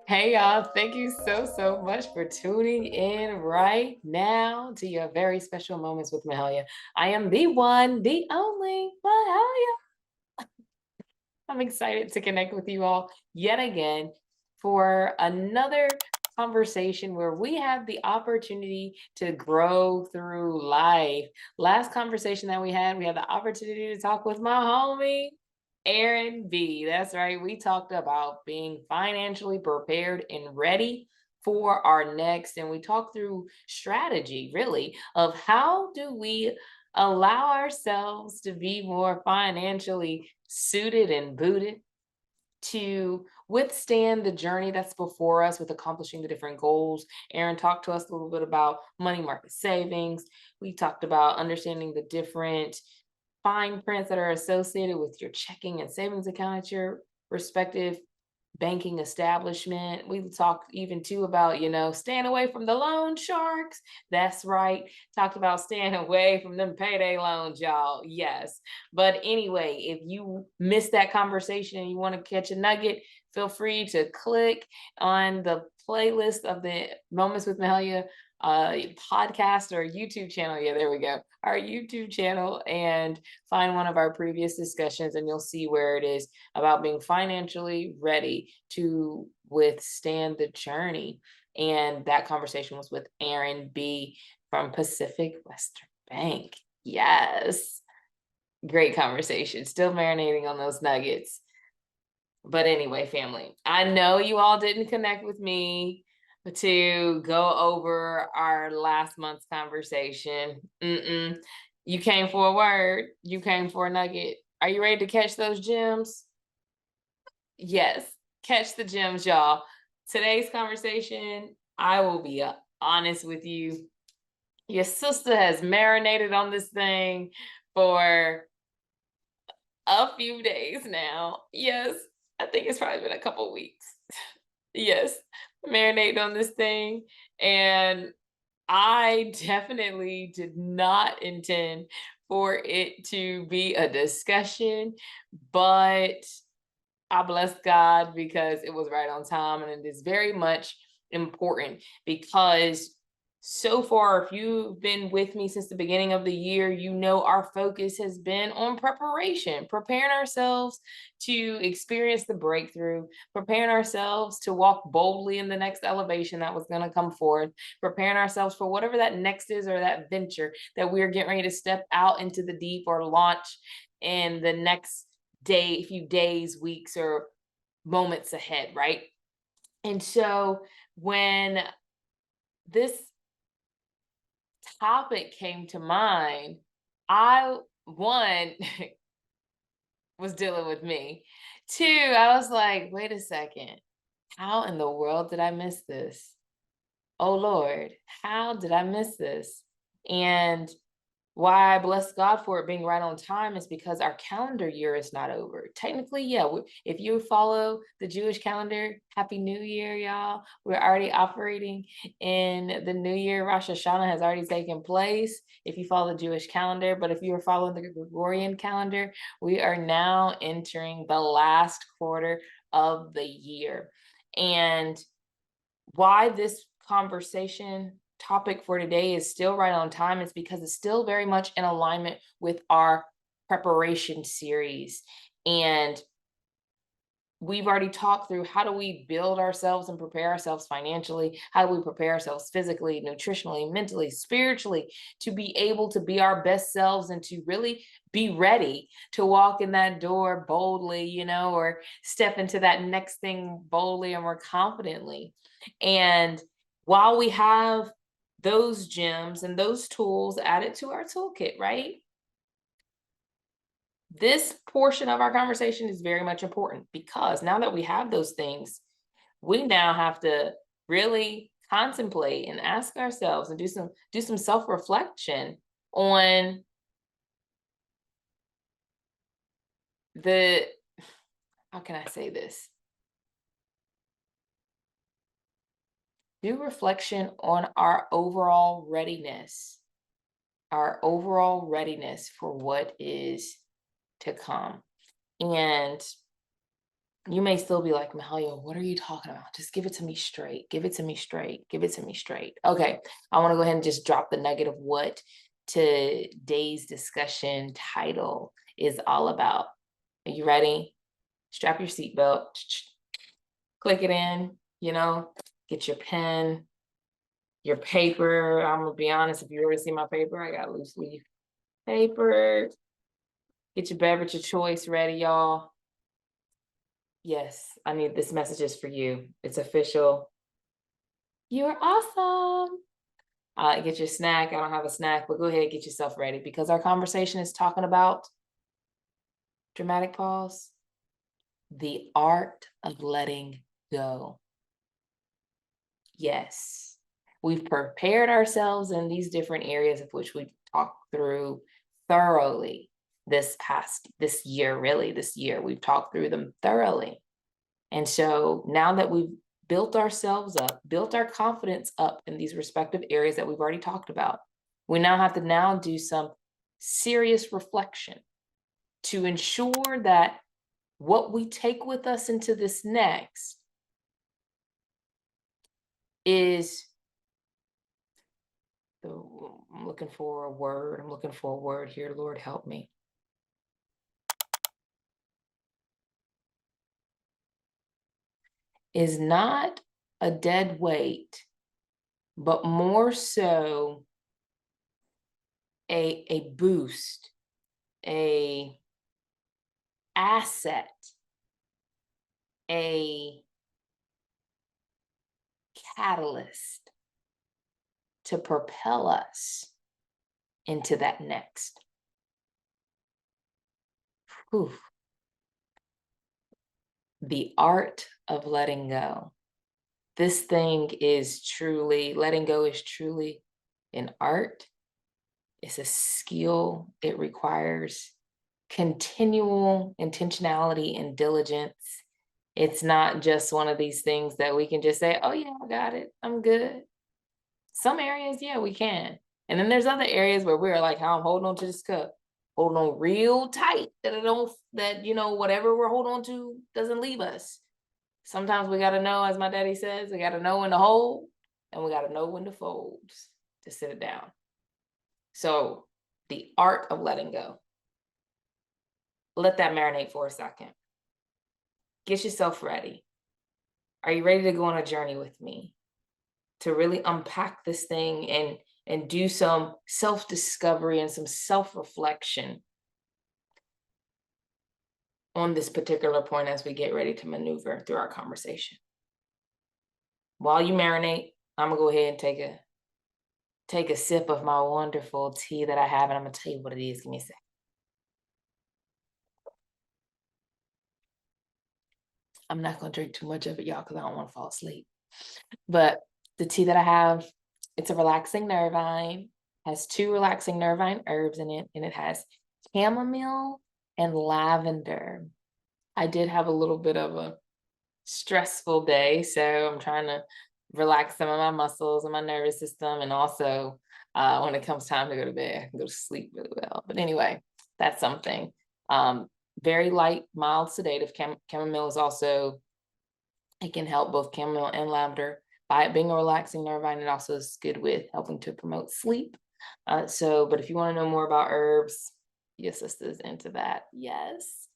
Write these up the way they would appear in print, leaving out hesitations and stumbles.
Hey y'all, thank you so much for tuning in right now to your very special moments with Mahalia. I am the one, the only Mahalia. I'm excited to connect with you all yet again for another conversation where we have the opportunity to grow through life. Last conversation that we had the opportunity to talk with my homie, Aaron B. That's right. We talked about being financially prepared and ready for our next. And we talked through strategy, really, of how do we allow ourselves to be more financially suited and booted to withstand the journey that's before us with accomplishing the different goals. Aaron talked to us a little bit about money market savings. We talked about understanding the different fine prints that are associated with your checking and savings account at your respective banking establishment. We talked even too about, staying away from the loan sharks. That's right. Talked about staying away from them payday loans, y'all. Yes. But anyway, if you missed that conversation and you want to catch a nugget, feel free to click on the playlist of the Moments with Mahalia podcast or YouTube channel. Yeah, there we go. Our YouTube channel, and find one of our previous discussions, and you'll see where it is about being financially ready to withstand the journey. And that conversation was with Aaron B. from Pacific Western Bank. Yes. Great conversation. Still marinating on those nuggets. But anyway, family, I know you all didn't connect with me to go over our last month's conversation. You came for a word, you came for a nugget. Are you ready to catch those gems? Yes, catch the gems, y'all. Today's conversation, I will be honest with you. Your sister has marinated on this thing for a few days now. Yes, I think it's probably been a couple weeks. Yes, marinating on this thing. And I definitely did not intend for it to be a discussion, but I bless God because it was right on time, and it is very much important because so far, if you've been with me since the beginning of the year, you know our focus has been on preparation, preparing ourselves to experience the breakthrough, preparing ourselves to walk boldly in the next elevation that was going to come forth, preparing ourselves for whatever that next is or that venture that we're getting ready to step out into the deep or launch in the next few days, weeks, or moments ahead, right? And so when this topic came to mind, I, one, was dealing with me. Two, I was like, wait a second, how in the world did I miss this? Oh Lord, how did I miss this? And why I bless God for it being right on time is because our calendar year is not over. Technically, yeah, if you follow the Jewish calendar, Happy New Year, y'all. We're already operating in the new year. Rosh Hashanah has already taken place if you follow the Jewish calendar. But if you're following the Gregorian calendar, we are now entering the last quarter of the year. And why this conversation topic for today is still right on time is because it's still very much in alignment with our preparation series. And we've already talked through how do we build ourselves and prepare ourselves financially? How do we prepare ourselves physically, nutritionally, mentally, spiritually to be able to be our best selves and to really be ready to walk in that door boldly, or step into that next thing boldly and more confidently. And while we have those gems and those tools added to our toolkit, right? This portion of our conversation is very much important because now that we have those things, we now have to really contemplate and ask ourselves and do some self-reflection on the, how can I say this? Do reflection on our overall readiness for what is to come. And You may still be like, Mahalia, what are you talking about? Just give it to me straight. Give it to me straight. Give it to me straight. Okay. I want to go ahead and just drop the nugget of what today's discussion title is all about. Are you ready? Strap your seatbelt, click it in, get your pen, your paper. I'm going to be honest, if you ever see my paper, I got loose leaf paper. Get your beverage of choice ready, y'all. Yes, I need this message is for you. It's official. You're awesome. Get your snack. I don't have a snack, but go ahead and get yourself ready because our conversation is talking about dramatic pause, the art of letting go. Yes, we've prepared ourselves in these different areas of which we talked through thoroughly this year, we've talked through them thoroughly. And so now that we've built ourselves up, built our confidence up in these respective areas that we've already talked about, we now have to now do some serious reflection to ensure that what we take with us into this next is, I'm looking for a word here, Lord help me. Is not a dead weight, but more so a boost, a asset, a catalyst to propel us into that next. Whew. The art of letting go. This thing is truly, letting go is truly an art. It's a skill. It requires continual intentionality and diligence. It's not just one of these things that we can just say, oh yeah, I got it, I'm good. Some areas, yeah, we can. And then there's other areas where we're like, how I'm holding on to this cup, holding on real tight that whatever we're holding on to doesn't leave us. Sometimes we got to know, as my daddy says, we got to know when to hold and we got to know when to fold to sit it down. So the art of letting go. Let that marinate for a second. Get yourself ready. Are you ready to go on a journey with me to really unpack this thing and do some self-discovery and some self-reflection on this particular point as we get ready to maneuver through our conversation? While you marinate, I'm gonna go ahead and take a sip of my wonderful tea that I have, and I'm gonna tell you what it is. Give me a second. I'm not gonna drink too much of it, y'all, because I don't want to fall asleep. But the tea that I have, it's a relaxing nervine, has 2 relaxing nervine herbs in it, and it has chamomile and lavender. I did have a little bit of a stressful day, so I'm trying to relax some of my muscles and my nervous system, and also when it comes time to go to bed, I can go to sleep really well. But anyway, that's something. Very light, mild sedative. Chamomile is also, it can help both chamomile and lavender. By it being a relaxing nervine, it also is good with helping to promote sleep. But if you want to know more about herbs, your sister's into that. Yes.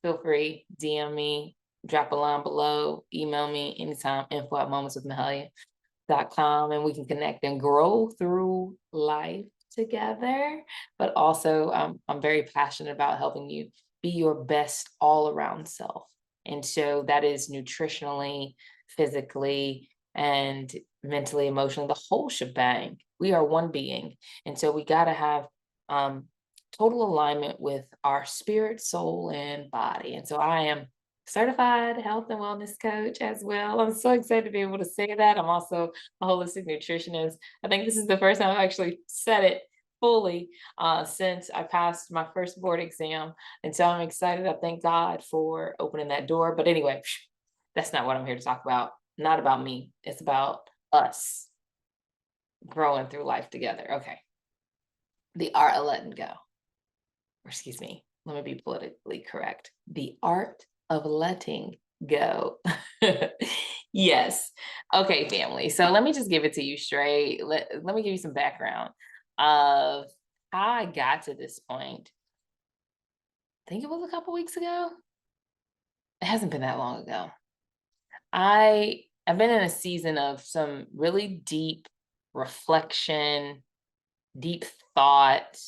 Feel free, DM me, drop a line below, email me anytime, info@momentswithmahalia.com, and we can connect and grow through life together. But also, I'm very passionate about helping you be your best all-around self. And so that is nutritionally, physically, and mentally, emotionally, the whole shebang. We are one being. And so we got to have total alignment with our spirit, soul, and body. And so I am certified health and wellness coach as well. I'm so excited to be able to say that. I'm also a holistic nutritionist. I think this is the first time I've actually said it fully since I passed my first board exam. And so I'm excited. I thank God for opening that door. But anyway, that's not what I'm here to talk about. Not about me. It's about us growing through life together. Okay. The art of letting go. Or excuse me, let me be politically correct. The art of letting go. Yes. Okay, family. So let me just give it to you straight. Let me give you some background of how I got to this point. I think it was a couple weeks ago. It hasn't been that long ago. I've been in a season of some really deep reflection, deep thought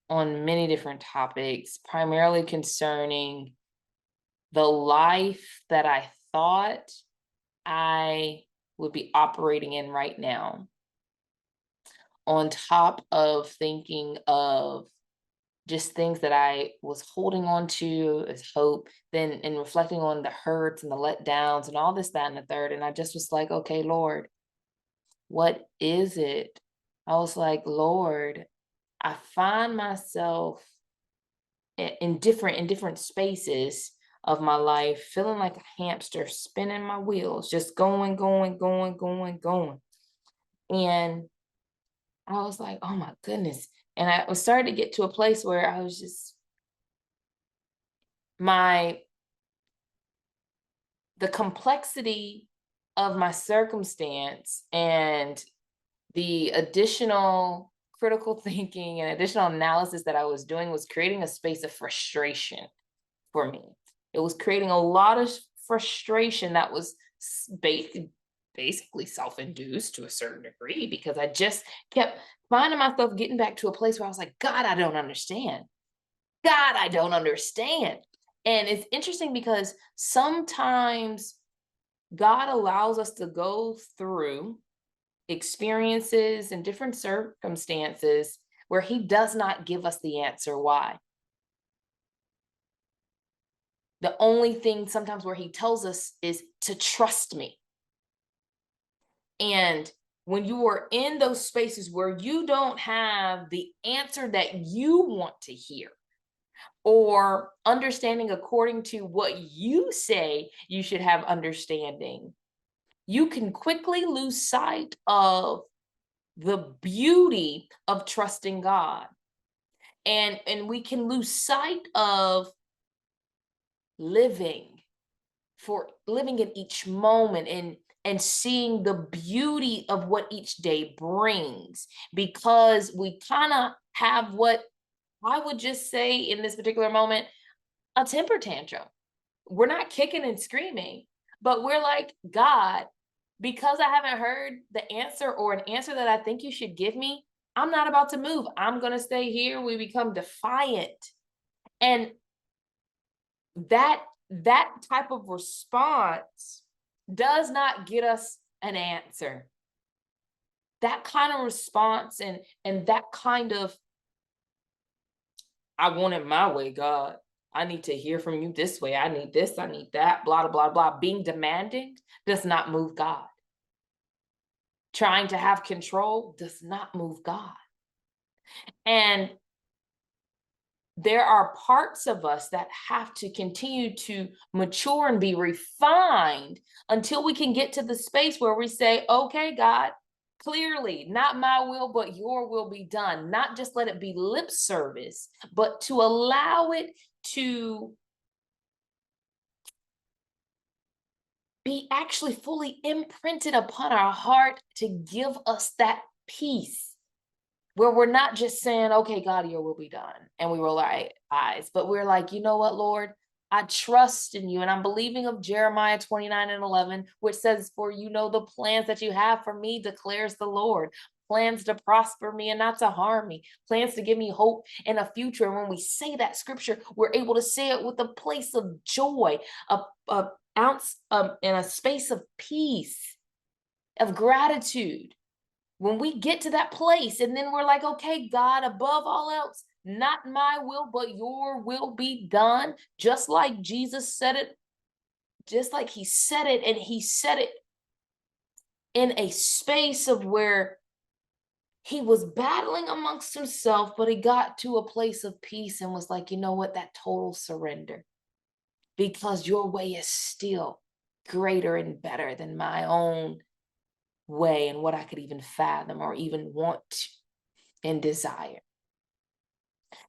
on many different topics, primarily concerning the life that I thought I would be operating in right now, on top of thinking of just things that I was holding on to as hope, then and reflecting on the hurts and the letdowns and all this, that, and the third. And I just was like, okay, Lord, what is it? I was like, Lord, I find myself in different spaces of my life, feeling like a hamster spinning my wheels, just going, going, going, going, going. And I was like, oh my goodness. And I was starting to get to a place where I was just my the complexity of my circumstance and the additional critical thinking and additional analysis that I was doing was creating a space of frustration for me. It was creating a lot of frustration that was basically self-induced to a certain degree, because I just kept finding myself getting back to a place where I was like, God, I don't understand. God, I don't understand. And it's interesting because sometimes God allows us to go through experiences and different circumstances where he does not give us the answer why. The only thing sometimes where he tells us is to trust me. And when you are in those spaces where you don't have the answer that you want to hear, or understanding according to what you say you should have understanding, you can quickly lose sight of the beauty of trusting God. And we can lose sight of living living in each moment, and seeing the beauty of what each day brings, because we kind of have what I would just say in this particular moment, a temper tantrum. We're not kicking and screaming, but we're like, God, because I haven't heard the answer, or an answer that I think you should give me, I'm not about to move. I'm going to stay here. We become defiant. And that type of response does not get us an answer. That kind of response, and that kind of, I want it my way, God. I need to hear from you this way. I need this, I need that, blah, blah, blah, blah. Being demanding does not move God. Trying to have control does not move God. And there are parts of us that have to continue to mature and be refined until we can get to the space where we say, okay, God, clearly, not my will, but your will be done. Not just let it be lip service, but to allow it to be actually fully imprinted upon our heart, to give us that peace where we're not just saying, okay, God, your will be done, and we roll our eyes, but we're like, you know what, Lord, I trust in you. And I'm believing of Jeremiah 29:11, which says, for you know the plans that you have for me, declares the Lord. Plans to prosper me and not to harm me, plans to give me hope in a future. And when we say that scripture, we're able to say it with a place of joy, a ounce in a space of peace, of gratitude. When we get to that place, and then we're like, okay, God, above all else, not my will, but your will be done. Just like Jesus said it, just like he said it, and he said it in a space of where he was battling amongst himself, but he got to a place of peace and was like, you know what, that total surrender, because your way is still greater and better than my own way and what I could even fathom or even want and desire.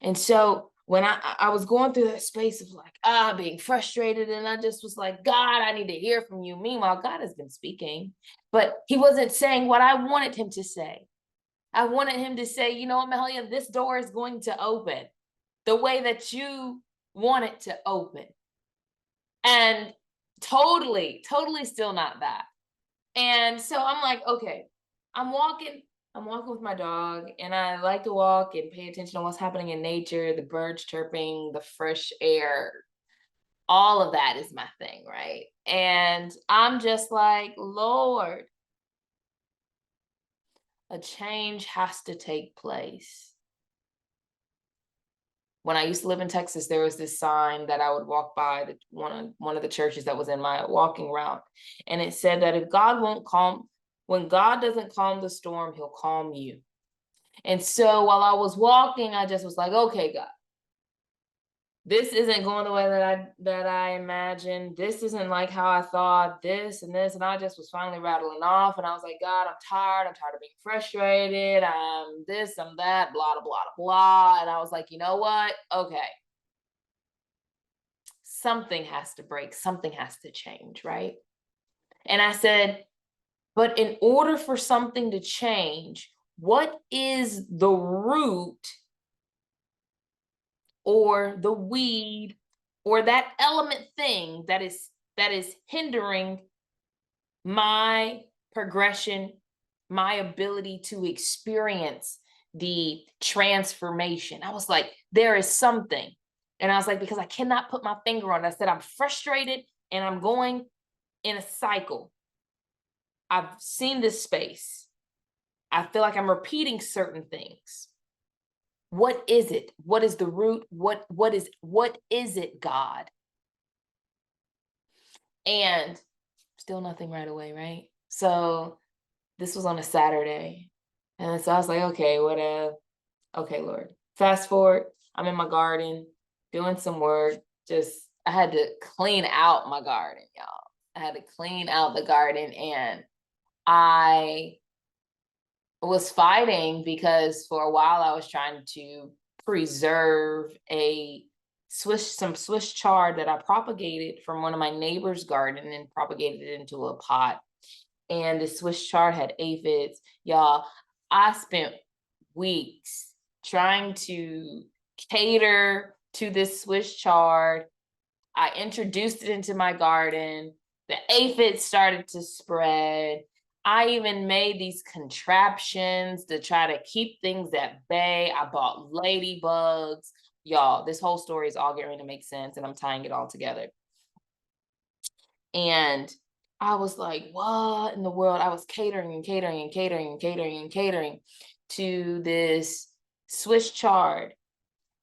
And so when I was going through that space of like, being frustrated, and I just was like, God, I need to hear from you. Meanwhile, God has been speaking, but he wasn't saying what I wanted him to say. I wanted him to say, you know what, Mahalia, this door is going to open the way that you want it to open. And totally still not that. And so I'm like, okay, I'm walking, I'm walking with my dog, and I like to walk and pay attention to what's happening in nature, the birds chirping, the fresh air, all of that is my thing, right? And I'm just like, Lord, a change has to take place. When I used to live in Texas, there was this sign that I would walk by, one of the churches that was in my walking route, and it said that if God won't calm, when God doesn't calm the storm, he'll calm you. And so while I was walking, I just was like, okay, God, this isn't going the way that I imagined. This isn't like how I thought, this and this. And I just was finally rattling off. And I was like, God, I'm tired. I'm tired of being frustrated. I'm this, I'm that, blah, blah, blah, blah. And I was like, you know what? Okay. Something has to break. Something has to change, right? And I said, but in order for something to change, what is the root or the weed or that element thing that is hindering my progression, my ability to experience the transformation? I was like, there is something. And I was like, because I cannot put my finger on it. I said, I'm frustrated and I'm going in a cycle. I've seen this space. I feel like I'm repeating certain things. What is it? What is the root? What is it, God? And still nothing right away, right? So this was on a Saturday. And so I was like, okay, whatever. Okay, Lord. Fast forward, I'm in my garden doing some work. I had to clean out my garden, y'all. I had to clean out the garden, and I was fighting because for a while I was trying to preserve some Swiss chard that I propagated from one of my neighbor's garden and propagated it into a pot. And the Swiss chard had aphids. Y'all, I spent weeks trying to cater to this Swiss chard. I introduced it into my garden. The aphids started to spread. I even made these contraptions to try to keep things at bay. I bought ladybugs. Y'all, this whole story is all getting to make sense, and I'm tying it all together. And I was like, what in the world? I was catering to this Swiss chard.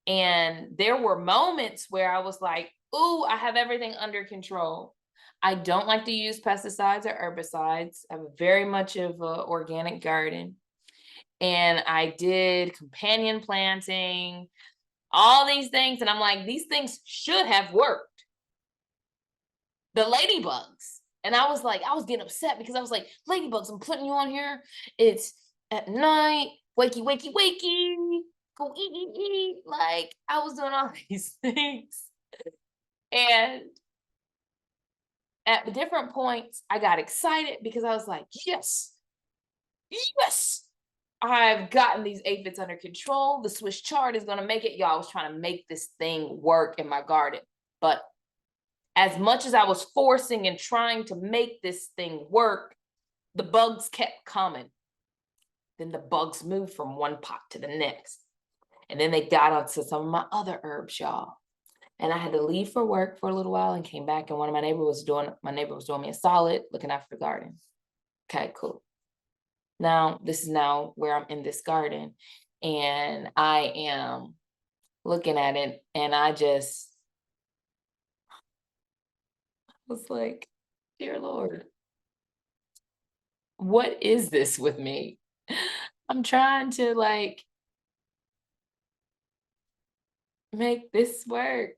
And there were moments where I was like, ooh, I have everything under control. I don't like to use pesticides or herbicides. I'm very much of an organic garden. And I did companion planting, all these things. And I'm like, these things should have worked. The ladybugs. And I was like, I was getting upset because I was like, ladybugs, I'm putting you on here. It's at night, wakey, go eat. Like, I was doing all these things. And at different points, I got excited because I was like, yes, I've gotten these aphids under control. The Swiss chard is going to make it. Y'all, I was trying to make this thing work in my garden. But as much as I was forcing and trying to make this thing work, the bugs kept coming. Then the bugs moved from one pot to the next. And then they got onto some of my other herbs, y'all. And I had to leave for work for a little while and came back, and my neighbor was doing me a solid, looking after the garden. Okay, cool. Now, this is now where I'm in this garden, and I am looking at it, and I just was like, dear Lord, what is this with me? I'm trying to like make this work.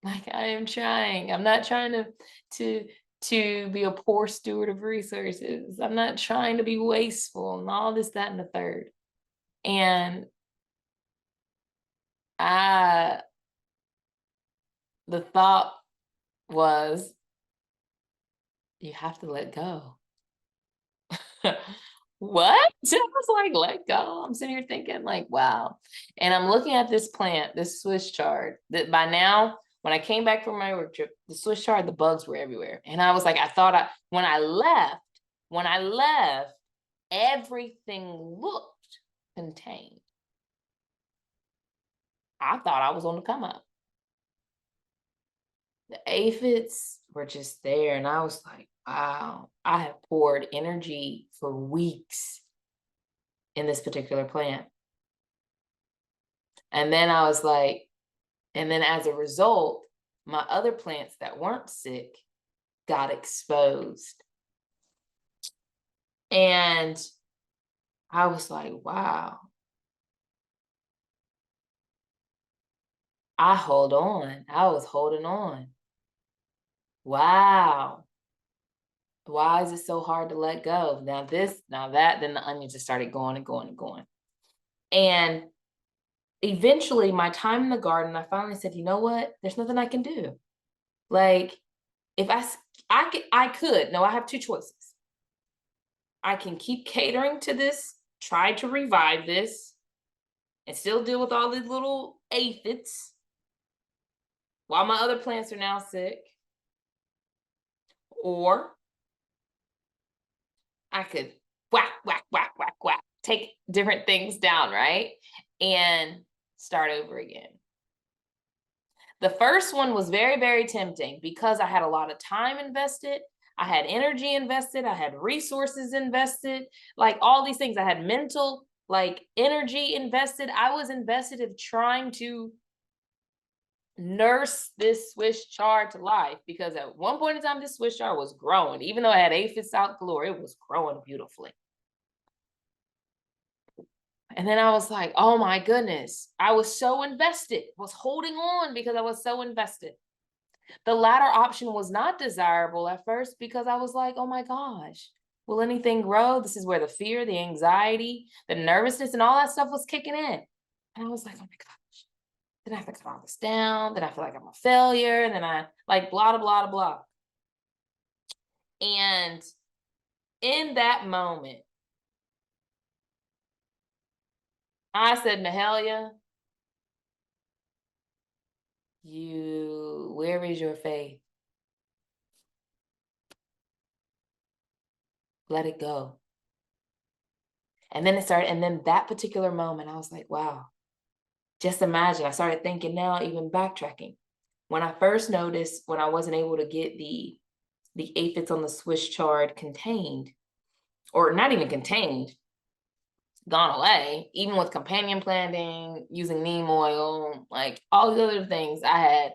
Like, I am trying. I'm not trying to be a poor steward of resources. I'm not trying to be wasteful and all this, that, and the third. And I the thought was, you have to let go. What? I was like, let go. I'm sitting here thinking, like, wow. And I'm looking at this plant, this Swiss chard, that by now, when I came back from my work trip, the Swiss chard, the bugs were everywhere. And I was like, when I left, everything looked contained. I thought I was on the come up. The aphids were just there. And I was like, wow, I have poured energy for weeks in this particular plant. And then I was like, and then as a result, my other plants that weren't sick got exposed. And I was like, wow, I hold on. I was holding on. Wow. Why is it so hard to let go? Now this, now that, then the onions just started going and going and going. And eventually my time in the garden, I finally said, you know what? There's nothing I can do. Like, if I could, no, I have two choices. I can keep catering to this, try to revive this, and still deal with all these little aphids while my other plants are now sick. Or I could whack, whack, whack, whack, whack, take different things down, right? And start over again. The first one was very, very tempting because I had a lot of time invested. I had energy invested. I had resources invested, like all these things. I had mental, like energy invested. I was invested in trying to nurse this Swiss chard to life because at one point in time, this Swiss chard was growing. Even though I had aphids out galore, it was growing beautifully. And then I was like, oh my goodness, I was so invested, was holding on because I was so invested. The latter option was not desirable at first because I was like, oh my gosh, will anything grow? This is where the fear, the anxiety, the nervousness, and all that stuff was kicking in. And I was like, oh my gosh, then I have to cut all this down. Then I feel like I'm a failure. And then I like blah, blah, blah, blah. And in that moment, I said, Mahalia, where is your faith? Let it go. And then it started, and then that particular moment, I was like, wow, just imagine. I started thinking now, even backtracking. When I first noticed when I wasn't able to get the aphids on the Swiss chard contained, or not even contained, gone away, even with companion planting, using neem oil, like all the other things, I had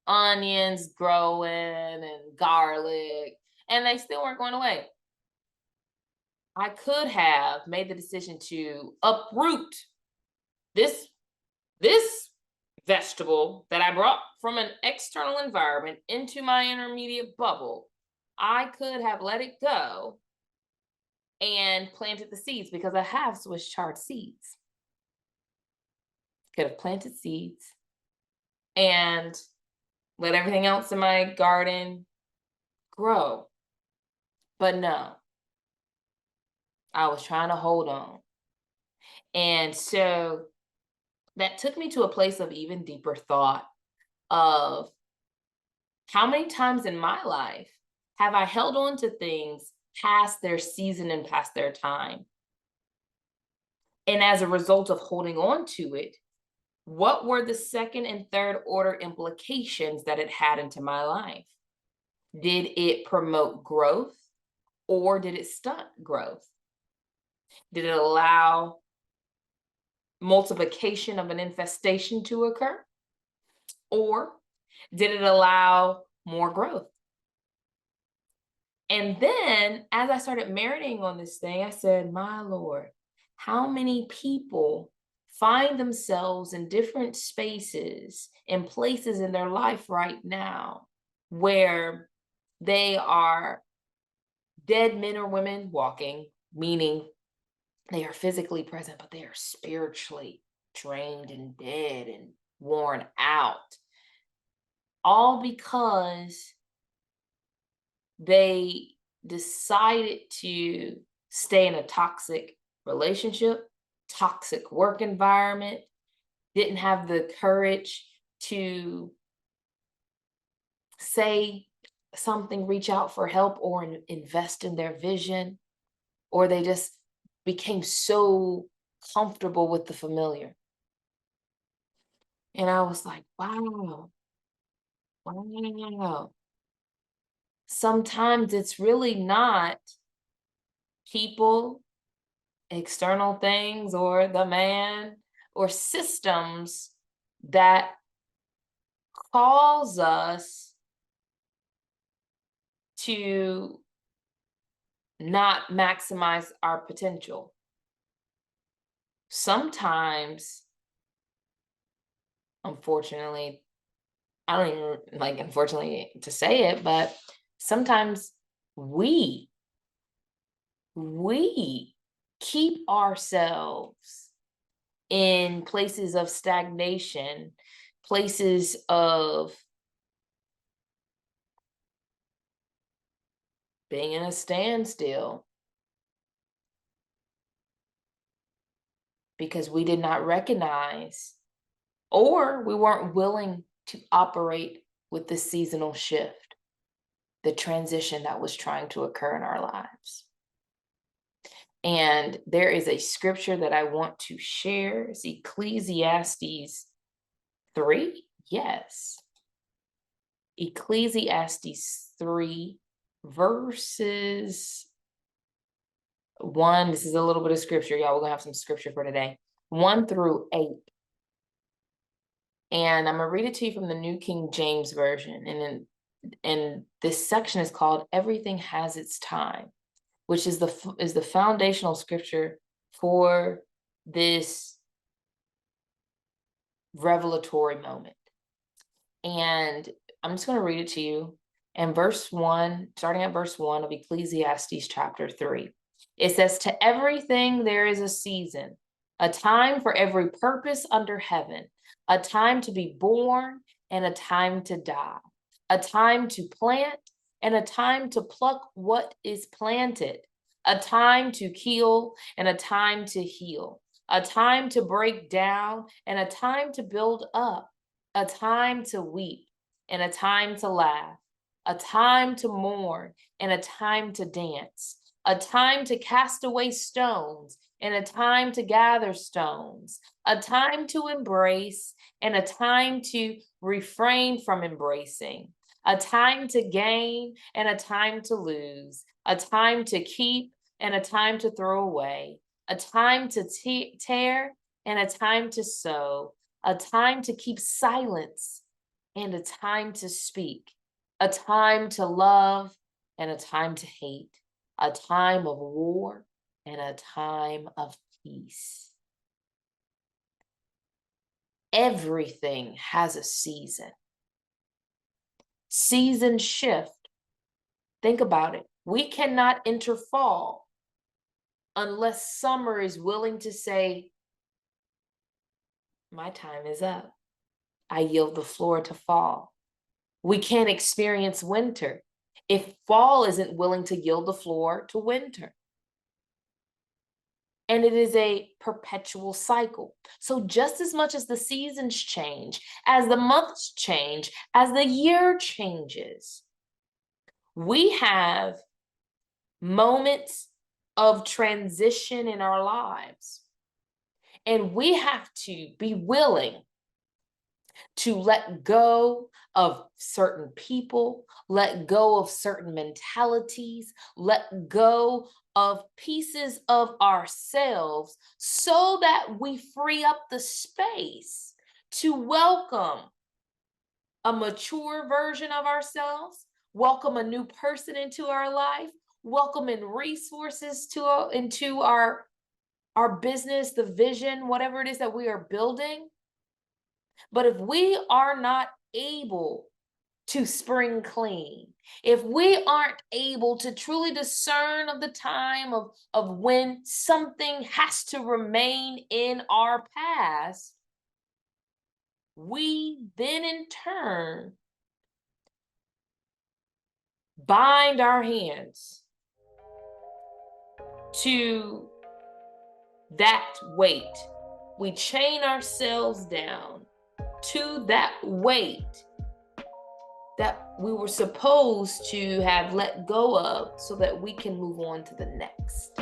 onions growing and garlic, and they still weren't going away. I could have made the decision to uproot this vegetable that I brought from an external environment into my intermediate bubble. I could have let it go and planted the seeds because I have Swiss chard seeds. Could have planted seeds and let everything else in my garden grow. But no, I was trying to hold on. And so that took me to a place of even deeper thought of how many times in my life have I held on to things past their season and past their time? And as a result of holding on to it, what were the second and third order implications that it had into my life? Did it promote growth or did it stunt growth? Did it allow multiplication of an infestation to occur? Or did it allow more growth? And then as I started marinating on this thing, I said, my Lord, how many people find themselves in different spaces and places in their life right now where they are dead men or women walking, meaning they are physically present, but they are spiritually drained and dead and worn out, all because they decided to stay in a toxic relationship, toxic work environment, didn't have the courage to say something, reach out for help, or invest in their vision, or they just became so comfortable with the familiar. And I was like, wow, wow. Sometimes it's really not people, external things, or the man, or systems that cause us to not maximize our potential. Sometimes, unfortunately, I don't even like, unfortunately to say it, but sometimes we we keep ourselves in places of stagnation, places of being in a standstill, because we did not recognize, or we weren't willing to operate with the seasonal shift, the transition that was trying to occur in our lives. And there is a scripture that I want to share. It's Ecclesiastes 3. Yes. Ecclesiastes 3, verses 1. This is a little bit of scripture, y'all. We're going to have some scripture for today. 1 through 8. And I'm going to read it to you from the New King James Version. And this section is called Everything Has Its Time, which is the foundational scripture for this revelatory moment. And I'm just going to read it to you. And verse 1, starting at verse 1 of Ecclesiastes chapter 3, it says, "To everything there is a season, a time for every purpose under heaven, a time to be born and a time to die, a time to plant and a time to pluck what is planted, a time to kill and a time to heal, a time to break down and a time to build up, a time to weep and a time to laugh, a time to mourn and a time to dance, a time to cast away stones and a time to gather stones, a time to embrace and a time to refrain from embracing, a time to gain and a time to lose, a time to keep and a time to throw away, a time to tear and a time to sow, a time to keep silence and a time to speak, a time to love and a time to hate, a time of war and a time of peace." Everything has a season. Season shift. Think about it. We cannot enter fall unless summer is willing to say, my time is up. I yield the floor to fall. We can't experience winter if fall isn't willing to yield the floor to winter. And it is a perpetual cycle. So just as much as the seasons change, as the months change, as the year changes, we have moments of transition in our lives. And we have to be willing to let go of certain people, let go of certain mentalities, let go of pieces of ourselves so that we free up the space to welcome a mature version of ourselves, welcome a new person into our life, welcome in resources into our business, the vision, whatever it is that we are building. But if we are not able to spring clean, if we aren't able to truly discern of the time of when something has to remain in our past, we then in turn bind our hands to that weight. We chain ourselves down to that weight that we were supposed to have let go of so that we can move on to the next.